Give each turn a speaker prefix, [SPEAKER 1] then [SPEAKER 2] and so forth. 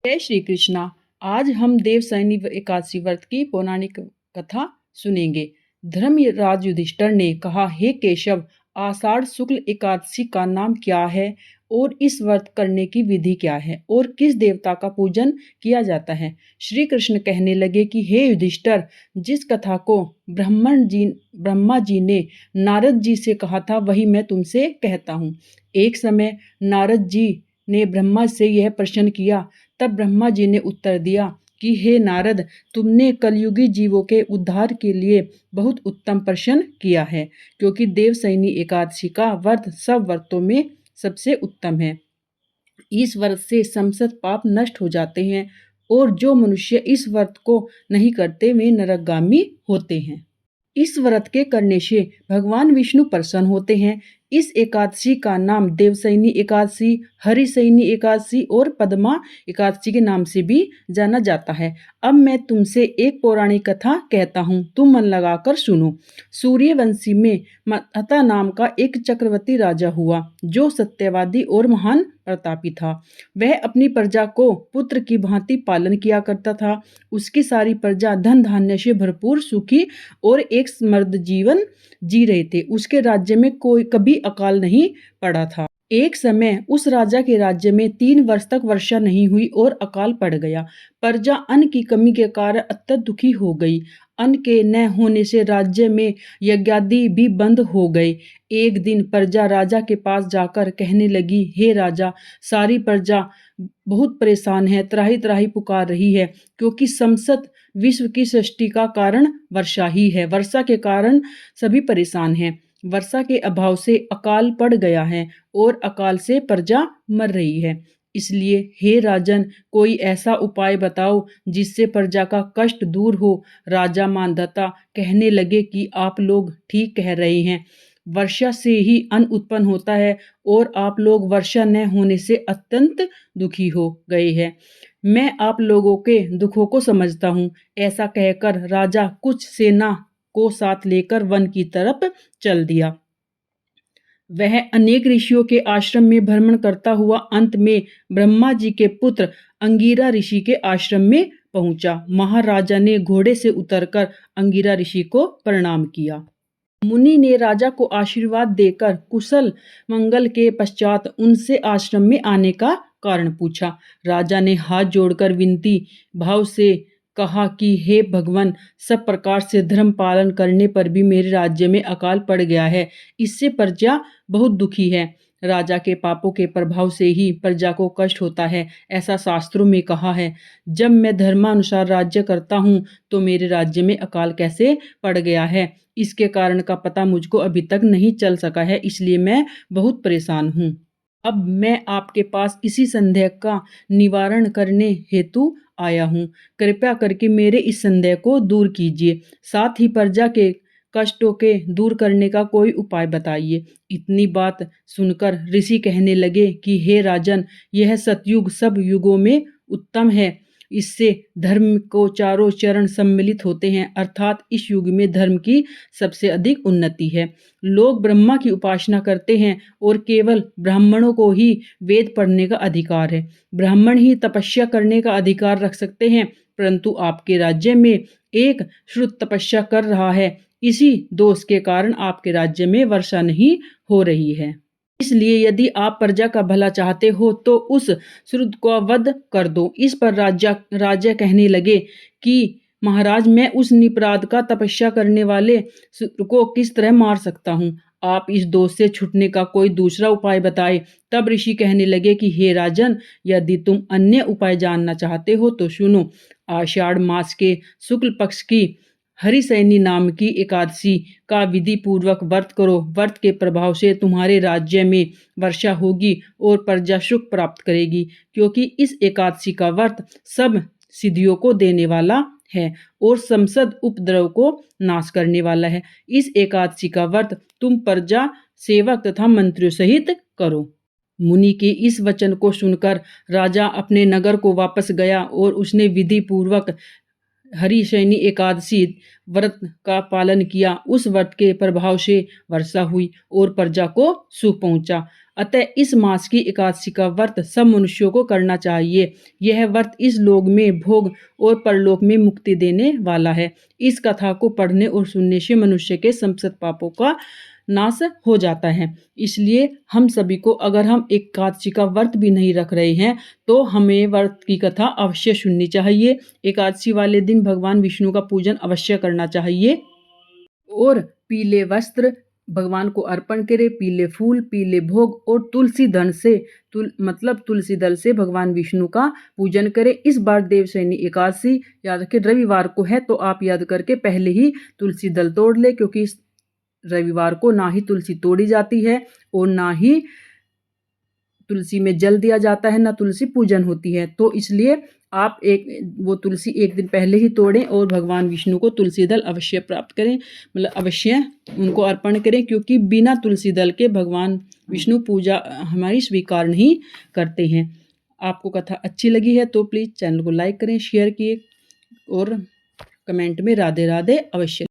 [SPEAKER 1] जय श्री कृष्णा। आज हम देवसैनी एकादशी व्रत की पौराणिक कथा सुनेंगे। धर्मराज युधिष्ठिर ने कहा, हे केशव, आषाढ़ शुक्ल एकादशी का नाम क्या है और इस व्रत करने की विधि क्या है और किस देवता का पूजन किया जाता है। श्री कृष्ण कहने लगे कि हे युधिष्ठिर, जिस कथा को ब्रह्मा जी ने नारद जी से कहा था वही मैं तुमसे कहता हूँ। एक समय नारद जी ने ब्रह्मा से यह प्रश्न किया। तब ब्रह्मा जी ने उत्तर दिया कि हे नारद, तुमने कलयुगी जीवों के उद्धार के लिए बहुत उत्तम प्रश्न किया है, क्योंकि देवसैनी एकादशी का व्रत सब व्रतों में सबसे उत्तम है। इस व्रत से समस्त पाप नष्ट हो जाते हैं और जो मनुष्य इस व्रत को नहीं करते वे नरकगामी होते हैं। इस व्रत के करने से भगवान विष्णु प्रसन्न होते हैं। इस एकादशी का नाम देवसैनी एकादशी, हरिशयनी एकादशी और पद्मा एकादशी के नाम से भी जाना जाता है। अब मैं तुमसे एक पौराणिक कथा कहता हूँ, तुम मन लगाकर सुनो। सूर्यवंशी में मत्ता नाम का एक चक्रवर्ती राजा हुआ, जो सत्यवादी और महान प्रतापी था। वह अपनी प्रजा को पुत्र की भांति पालन किया करता था। उसकी सारी प्रजा धन धान्य से भरपूर, सुखी और एक समृद्ध जीवन जी रहे थे। उसके राज्य में कोई कभी अकाल नहीं पड़ा था। एक समय उस राजा के राज्य में 3 वर्ष तक वर्षा नहीं हुई और अकाल पड़ गया। प्रजा अन्न की कमी के कारण अत्यंत दुखी हो गई। अन्न के न होने से राज्य में यज्ञादि भी बंद हो गए। एक दिन प्रजा राजा के पास जाकर कहने लगी, हे राजा, सारी प्रजा बहुत परेशान है, त्राही त्राही पुकार रही है, क्योंकि समस्त विश्व की सृष्टि का कारण वर्षा ही है। वर्षा के कारण सभी परेशान हैं। वर्षा के अभाव से अकाल पड़ गया है और अकाल से प्रजा मर रही है। इसलिए हे राजन, कोई ऐसा उपाय बताओ जिससे प्रजा का कष्ट दूर हो। राजा मानधाता कहने लगे कि आप लोग ठीक कह रहे हैं। वर्षा से ही अन्न उत्पन्न होता है और आप लोग वर्षा न होने से अत्यंत दुखी हो गए हैं। मैं आप लोगों के दुखों को समझता हूँ। ऐसा कहकर राजा कुछ सेना को साथ लेकर वन की तरफ चल दिया। वह अनेक ऋषियों के आश्रम में भ्रमण करता हुआ अंत में ब्रह्मा जी के पुत्र अंगिरा ऋषि के आश्रम में पहुंचा। महाराजा ने घोड़े से उतरकर अंगिरा ऋषि को प्रणाम किया। मुनि ने राजा को आशीर्वाद देकर कुशल मंगल के पश्चात उनसे आश्रम में आने का कारण पूछा। राजा ने हाथ जोड़कर विनती भाव से कहा कि हे भगवान, सब प्रकार से धर्म पालन करने पर भी मेरे राज्य में अकाल पड़ गया है। इससे प्रजा बहुत दुखी है। राजा के पापों के प्रभाव से ही प्रजा को कष्ट होता है, ऐसा शास्त्रों में कहा है। जब मैं धर्मानुसार राज्य करता हूँ तो मेरे राज्य में अकाल कैसे पड़ गया है, इसके कारण का पता मुझको अभी तक नहीं चल सका है, इसलिए मैं बहुत परेशान हूँ। अब मैं आपके पास इसी संदेह का निवारण करने हेतु आया हूँ। कृपया करके मेरे इस संदेह को दूर कीजिए, साथ ही प्रजा के कष्टों के दूर करने का कोई उपाय बताइए। इतनी बात सुनकर ऋषि कहने लगे कि हे राजन, यह सतयुग सब युगों में उत्तम है। इससे धर्म को चारों चरण सम्मिलित होते हैं, अर्थात इस युग में धर्म की सबसे अधिक उन्नति है। लोग ब्रह्मा की उपासना करते हैं और केवल ब्राह्मणों को ही वेद पढ़ने का अधिकार है। ब्राह्मण ही तपस्या करने का अधिकार रख सकते हैं, परंतु आपके राज्य में एक श्रुत तपस्या कर रहा है। इसी दोष के कारण आपके राज्य में वर्षा नहीं हो रही है। इसलिए यदि आप प्रजा का भला चाहते हो तो उस श्रुत को वध कर दो। इस पर राजा कहने लगे कि महाराज, मैं उस निपराध का तपस्या करने वाले को किस तरह मार सकता हूँ? आप इस दोष से छूटने का कोई दूसरा उपाय बताए। तब ऋषि कहने लगे कि हे राजन, यदि तुम अन्य उपाय जानना चाहते हो तो सुनो। आषाढ़ मास के शुक्ल पक्ष की हरिशयनी नाम की एकादशी का विधि पूर्वक व्रत करो। व्रत के प्रभाव से तुम्हारे राज्य में वर्षा होगी और प्रजा सुख प्राप्त करेगी, क्योंकि इस एकादशी का व्रत सब सिद्धियों को देने वाला है और समस्त उपद्रव को नाश करने वाला है। इस एकादशी का व्रत तुम प्रजा, सेवक तथा मंत्रियों सहित करो। मुनि के इस वचन को सुनकर राजा अपने नगर को वापस गया और उसने विधि पूर्वक हरिशयनी एकादशी व्रत का पालन किया, उस व्रत के प्रभाव से वर्षा हुई और प्रजा को सुख पहुंचा। अतः इस मास की एकादशी का व्रत सब मनुष्यों को करना चाहिए। यह व्रत इस लोक में भोग और परलोक में मुक्ति देने वाला है। इस कथा को पढ़ने और सुनने से मनुष्य के समस्त पापों का नाश हो जाता है। इसलिए हम सभी को, अगर हम एकादशी का व्रत भी नहीं रख रहे हैं, तो हमें व्रत की कथा अवश्य सुननी चाहिए। एकादशी वाले दिन भगवान विष्णु का पूजन अवश्य करना चाहिए और पीले वस्त्र भगवान को अर्पण करें, पीले फूल, पीले भोग और तुलसी दल से भगवान विष्णु का पूजन करें। इस बार देवशयनी एकादशी याद रखें रविवार को है, तो आप याद करके पहले ही तुलसी दल तोड़ ले, क्योंकि इस रविवार को ना ही तुलसी तोड़ी जाती है और ना ही तुलसी में जल दिया जाता है, ना तुलसी पूजन होती है। तो इसलिए आप वो तुलसी एक दिन पहले ही तोड़ें और भगवान विष्णु को तुलसी दल अवश्य प्राप्त करें, मतलब अवश्य उनको अर्पण करें, क्योंकि बिना तुलसी दल के भगवान विष्णु पूजा हमारी स्वीकार नहीं करते हैं। आपको कथा अच्छी लगी है तो प्लीज़ चैनल को लाइक करें, शेयर किए और कमेंट में राधे राधे अवश्य